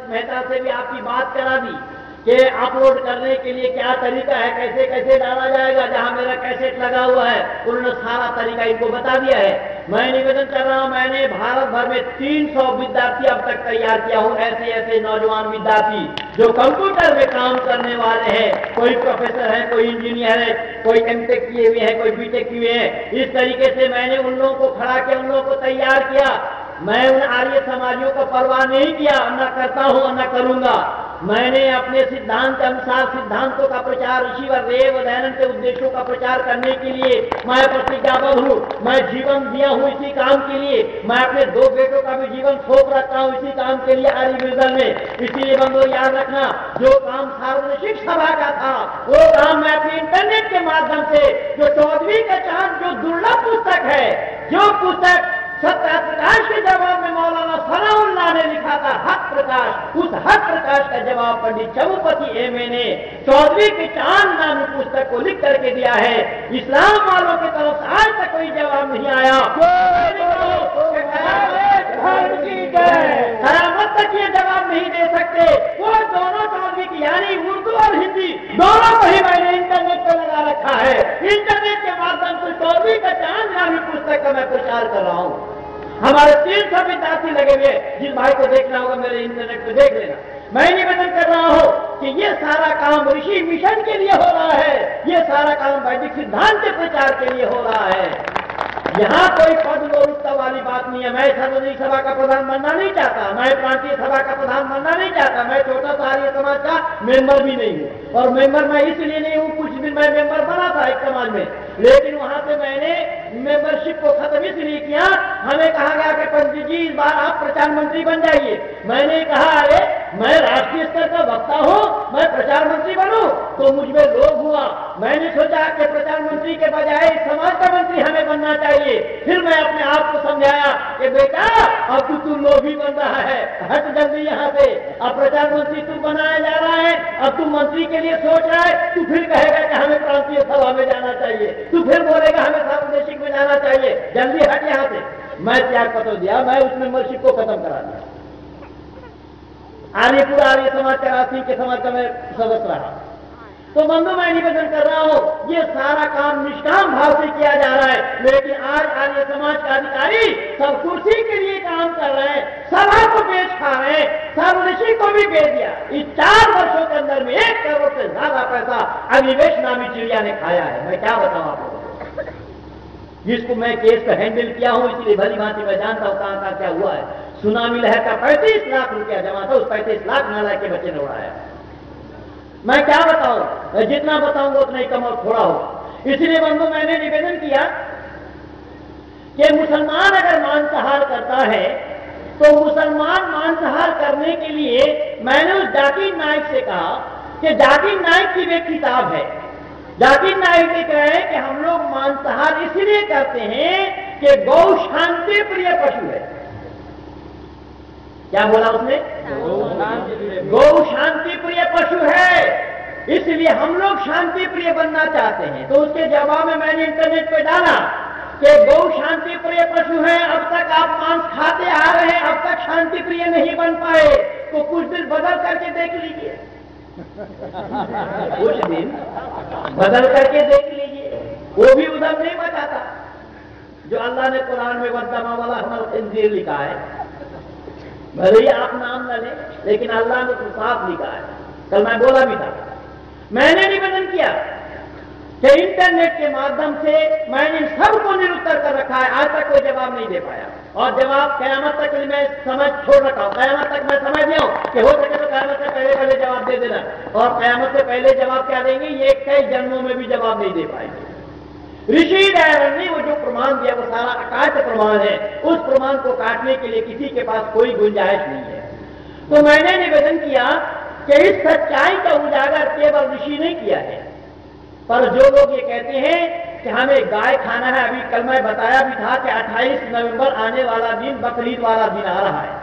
मेहता से भी आपकी बात करा दी कि अपलोड करने के लिए क्या तरीका है, कैसे कैसे डाला जाएगा, जहां मेरा कैसेट लगा हुआ है उन्होंने सारा तरीका इनको बता दिया है। मैं निवेदन कर रहा हूं, मैंने भारत भर में 300 विद्यार्थी अब तक तैयार किया हूं, ऐसे ऐसे नौजवान विद्यार्थी जो कंप्यूटर में काम करने वाले हैं। कोई प्रोफेसर है, कोई इंजीनियर है, कोई एमटेक किए हुए हैं, कोई बीटेक किए हुए हैं। इस तरीके से मैंने उन लोगों को खड़ा किया, उन लोगों को तैयार किया। मैं उन आर्य समाजियों को परवाह नहीं किया, न करता हूं और न करूंगा। मैंने अपने सिद्धांत के अनुसार सिद्धांतों का प्रचार, ऋषि व देव दयानंद के उद्देश्यों का प्रचार करने के लिए मैं प्रतिज्ञाबद्ध हूं। मैं जीवन दिया हूं इसी काम के लिए। मैं अपने 2 बेटों का भी जीवन सौंप रखता हूं इसी काम के लिए आर्य विरदल में। इसीलिए बंधुओं याद रखना, जो काम सार्वजनिक सभा का था वो काम मैं अपने इंटरनेट के माध्यम से, जो 14वीं का चांद, जो दुर्लभ पुस्तक है, जो पुस्तक सत्य प्रकाश के जवाब में मौलाना सनाउल्लाह ने लिखा था, हक प्रकाश, उस हक प्रकाश का जवाब पंडित चमुपति एमए ने 14वीं के चांद नामी पुस्तक को लिख करके दिया है। इस्लाम वालों की तरफ से आज तक कोई जवाब नहीं आया। कयामत तक ये जवाब नहीं दे सकते। वो दोनों 14वीं की यानी उर्दू और हिंदी दोनों को ही मैंने इंटरनेट पर लगा रखा है। इंटरनेट के माध्यम से 14वीं का चांद नामी पुस्तक का मैं प्रचार कर रहा हूँ। हमारे 300 विद्यार्थी लगे हुए, जिस भाई को देखना होगा मेरे इंटरनेट पे देख लेना। मैं निवेदन कर रहा हूं कि ये सारा काम ऋषि मिशन के लिए हो रहा है, ये सारा काम वैदिक सिद्धांत के प्रचार के लिए हो रहा है। यहाँ कोई पद गौरवता वाली बात नहीं है। मैं सार्वजनिक सभा का प्रधान बनना नहीं चाहता, मैं प्रांतीय सभा का प्रधान बनना नहीं चाहता, मैं छोटा सा आर्य समाज का मेंबर भी नहीं हूँ। और मेंबर मैं इसलिए नहीं हूँ, कुछ दिन मैं मेंबर बना था एक समाज में, लेकिन वहां से मैंने मेंबरशिप को खत्म इसलिए किया। हमें कहा गया कि पंडित जी इस बार आप प्रचार मंत्री बन जाइए। मैंने कहा अरे मैं राष्ट्रीय स्तर का वक्ता हूं, मैं प्रचार मंत्री बनूं, तो मुझ में लोभ हुआ। मैंने सोचा कि प्रचार मंत्री के बजाय समाज का मंत्री हमें बनना चाहिए। फिर मैं अपने आप को समझाया कि बेटा अब तू लोभी बन रहा है, हट जल्दी यहाँ से। अब प्रचार मंत्री तू बनाया जा रहा है, अब तू मंत्री के लिए सोच रहा है, तू फिर कहेगा कि हमें प्रांतीय सभा में जाना चाहिए, तू फिर बोलेगा हमें सार्वदेशिक में जाना चाहिए, जल्दी हट यहाँ से। मैं त्याग पत्र दिया, मैं उस मेंबरशिप को खत्म करा दिया। आलिपुर आर्य समाज का, राशि के समाज का मैं सदस्य रहा। तो बंधु मैं निवेदन कर रहा हूं, ये सारा काम निष्काम भाव से किया जा रहा है, लेकिन आज आर्य समाज का अधिकारी सब कुर्सी के लिए काम कर रहे हैं, सभा को बेच खा रहे हैं, सार्वदेशिक को भी बेच दिया। इस 4 वर्षों के अंदर में 1 करोड़ से ज्यादा पैसा अग्निवेश नामी चिड़िया ने खाया है। मैं क्या बताऊं आप लोगों को, जिसको मैं केस को हैंडल किया हूं, इसलिए भली भांति मैं जानता हूं कहां कहां क्या हुआ है। सुनामी लहर का 35 लाख रुपया जमा था, उस 35 लाख नाला के बच्चे ने उड़ाया। मैं क्या बताऊं, जितना बताऊंगा उतना ही कम और थोड़ा होगा। इसलिए बंधु मैंने निवेदन किया कि मुसलमान अगर मांसाहार करता है तो मुसलमान मांसाहार करने के लिए मैंने उस जाकिर नाइक से कहा कि जाकिर नाइक की एक किताब है। जाकिर नाइक लिख रहे हैं कि हम लोग मांसाहार इसलिए करते हैं कि गौ शांति प्रिय पशु है। क्या बोला उसने? गौ शांति प्रिय पशु है, इसलिए हम लोग शांति प्रिय बनना चाहते हैं। तो उसके जवाब में मैंने इंटरनेट पे डाला कि गौ शांति प्रिय पशु है, अब तक आप मांस खाते आ रहे हैं, अब तक शांति प्रिय नहीं बन पाए, तो कुछ दिन बदल करके देख लीजिए। कुछ दिन बदल करके देख लीजिए, वो भी उधम नहीं बचाता जो अल्लाह ने कुरान में वद्दमा वाला हमल खिंजीर लिखा है। भले ही आप नाम न लें, लेकिन अल्लाह ने तो साफ लिखा है। कल मैं बोला भी था, मैंने निवेदन किया कि इंटरनेट के माध्यम से मैंने सबको निरुत्तर कर रखा है, आज तक कोई जवाब नहीं दे पाया। और जवाब कयामत तक मैं समझ छोड़ रखा हूं, कयामत तक मैं समझ गया हूं कि हो सके तो कयामत से पहले पहले जवाब दे देना। और कयामत से पहले जवाब क्या देंगे, ये कई जन्मों में भी जवाब नहीं दे पाएंगे। ऋषि दयानंद ने वो जो प्रमाण दिया वो सारा अकाट्य प्रमाण है, उस प्रमाण को काटने के लिए किसी के पास कोई गुंजाइश नहीं है। तो मैंने निवेदन किया कि इस सच्चाई का उजागर केवल ऋषि ने किया है, पर जो लोग ये कहते हैं कि हमें गाय खाना है, अभी कल मैं बताया भी था कि 28 नवंबर आने वाला दिन बकरीद वाला दिन आ रहा है।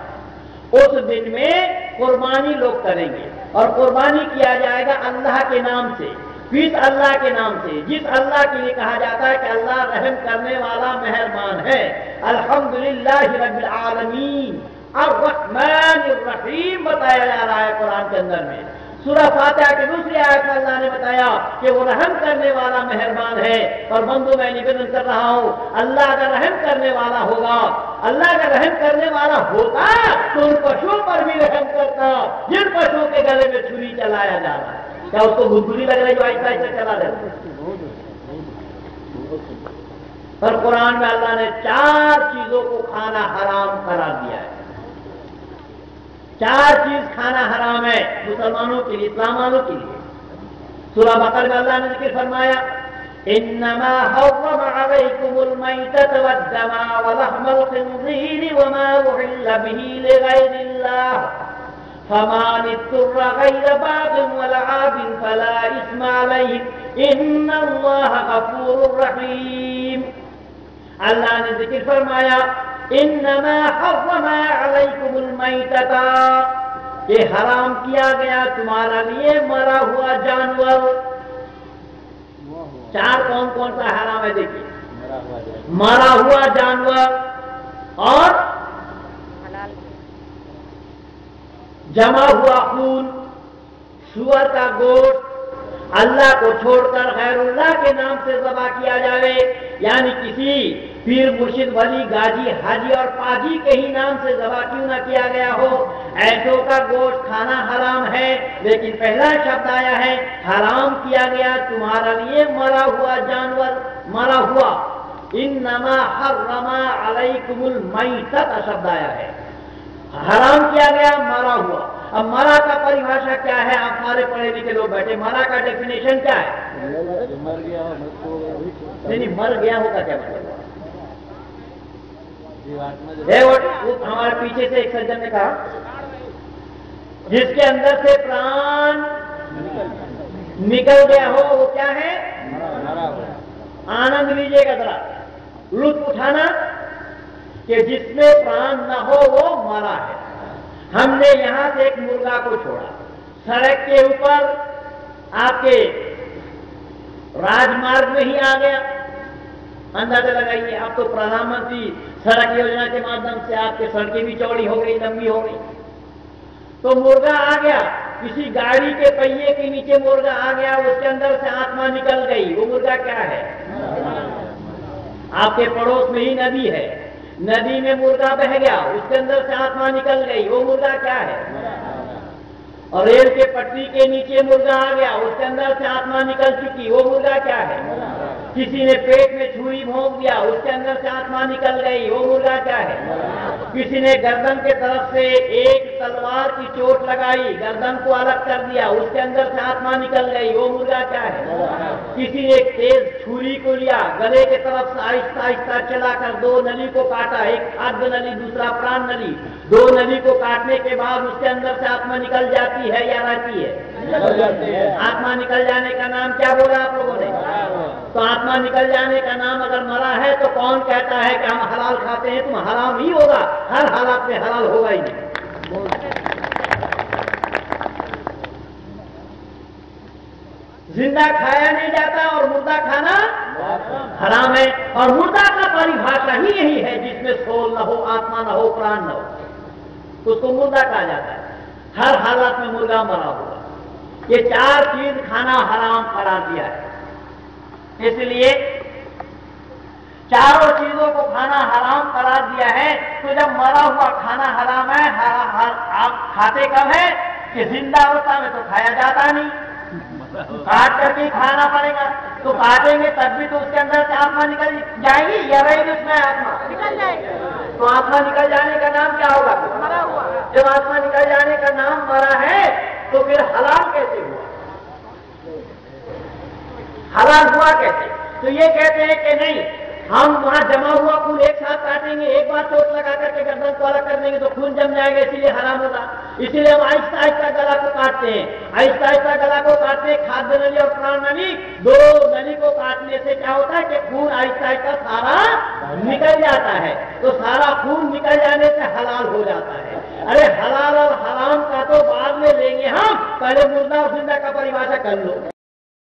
उस दिन में कुर्बानी लोग करेंगे और कुर्बानी किया जाएगा अल्लाह के नाम से, किस अल्लाह के नाम से, जिस अल्लाह के लिए कहा जाता है कि अल्लाह रहम करने वाला मेहरबान है। अल्हम्दुलिल्लाह रब्बिल आलमीन, और रहमान रहीम बताया जा रहा है कुरान के अंदर में। सूरह फातिहा की दूसरी आयत में अल्लाह ने बताया कि वो रहम करने वाला मेहरबान है। और बंधु मैं निवेदन कर रहा हूं, अल्लाह अगर रहम करने वाला होगा, अल्लाह अगर रहम करने वाला होता तो उन पशुओं पर भी रहम करता जिन पशुओं के गले में छुरी चलाया जा रहा है। क्या उसको बुद्धि लग रही जो ऐसा ऐसा चला रहे? पर कुरान में अल्लाह ने 4 चीजों को खाना हराम करार दिया है। 4 चीज खाना हराम है मुसलमानों के लिए, इस्लाम वालों के लिए। सूरह बकरा में अल्लाह ने जिक्र फरमाया, इन्नमा हर्रम अलैकुमुल मैतत वद्दमा वलहमल खिंज़ीर वमा उहिल्ल बिही लिगैरिल्लाह फमन इत्तुर्रा गैर बागिन वला आदिन फला इस्मा अलैहि इन्नल्लाह गफूरुर रहीम। अल्लाह ने जिक्र फरमाया, इन्नमा हर्रमा अलैकुमुल मैतता, ये हराम किया गया तुम्हारा लिए मरा हुआ जानवर। 4 कौन कौन सा हराम है देखिए, मरा हुआ जानवर और जमा हुआ खून, सूअर का गोश्त, अल्लाह को छोड़कर गैरुल्लाह के नाम से ज़बा किया जावे, यानी किसी पीर मुर्शिद वली गाजी हाजी और पाजी के ही नाम से ज़बा क्यों ना किया गया हो, ऐसों का गोश्त खाना हराम है। लेकिन पहला शब्द आया है हराम किया गया तुम्हारा लिए मरा हुआ जानवर, मरा हुआ। इन्नमा हर्रमा अलैकुमुल मैतत शब्द आया है, हराम किया गया मरा हुआ। अब मरा का परिभाषा क्या है? आप सारे पढ़े लिखे लोग बैठे, मरा का डेफिनेशन क्या है? मर गया हो, नहीं, मर गया होगा क्या मतलब? वो हमारे पीछे से एक सज्जन ने कहा जिसके अंदर से प्राण निकल गया हो वो क्या है? आनंद लीजिएगा जरा, लुत्फ उठाना कि जिसमें प्राण न हो वो मरा है। हमने यहां से एक मुर्गा को छोड़ा, सड़क के ऊपर आपके राजमार्ग में ही आ गया। अंदाजा लगाइए, आप तो प्रधानमंत्री सड़क योजना के माध्यम से आपके सड़कें भी चौड़ी हो गई, लंबी हो गई। तो मुर्गा आ गया, किसी गाड़ी के पहिए के नीचे मुर्गा आ गया, उसके अंदर से आत्मा निकल गई, वो मुर्गा क्या है? आपके पड़ोस में ही नदी है, नदी में मुर्गा बह गया, उसके अंदर से आत्मा निकल गई, वो मुर्गा क्या है? और रेल के पटरी के नीचे मुर्गा आ गया, उसके अंदर से आत्मा निकल चुकी, वो मुर्गा क्या है? किसी ने पेट में छुरी भोंक दिया, उसके अंदर से आत्मा निकल गई, वो मुर्गा क्या है? किसी ने गर्दन के तरफ से एक तलवार की चोट लगाई, गर्दन को अलग कर दिया, उसके अंदर से आत्मा निकल गई, वो मुर्गा क्या है? किसी ने एक तेज छुरी को लिया, गले के तरफ से आहिस्ता आहिस्ता चलाकर 2 नली को काटा, एक खाद्य नली दूसरा प्राण नली, 2 नली को काटने के बाद उसके अंदर से आत्मा निकल जाती है या रहती है? आत्मा निकल जाने का नाम क्या बोला आप लोगों ने? तो आत्मा निकल जाने का नाम अगर मरा है तो कौन कहता है कि हम हलाल खाते हैं? तुम हराम ही होगा, हर हालात में हलाल होगा ही नहीं। जिंदा खाया नहीं जाता और मुर्दा खाना हराम है। और मुर्दा का परिभाषा ही यही है जिसमें सोल न हो, आत्मा न हो, प्राण न हो, तो उसको मुर्दा कहा जाता है। हर हालत में मुर्गा मरा हुआ। ये 4 चीज खाना हराम करार दिया है। इसलिए चारों चीजों को खाना हराम करार दिया है। तो जब मरा हुआ खाना हराम है, आप खाते कब है? कि जिंदा अवस्था में तो खाया जाता नहीं, काट करके खाना पड़ेगा। तो काटेंगे तब भी तो उसके अंदर से आत्मा निकल जाएगी या रहेगी उसमें आत्मा? निकल जाएगी। तो आत्मा निकल जाने का नाम क्या होगा? मरा हुआ। जब आत्मा निकल जाने का नाम मरा है तो फिर हलाल कैसे हुआ? हलाल हुआ कैसे? तो ये कहते हैं कि नहीं, हम वहां जमा हुआ खून एक साथ काटेंगे, एक बार चोट लगा करके गर्दन को अलग कर देंगे तो खून जम जाएगा, इसीलिए हराम होगा। इसीलिए हम आहिस्ता आहिस्ता गला को काटते हैं, आहिस्ता आहिस्ता गला को काटते हैं। खाद्य नली और प्राण नली, 2 नली को काटने से क्या होता है कि खून आहिस्ता आहिस्ता सारा निकल जाता है। तो सारा खून निकल जाने से हलाल हो जाता है। अरे हलाल और हराम का तो बाद में लेंगे हम, पहले मुर्दा और जिंदा का परिभाषा कर लो।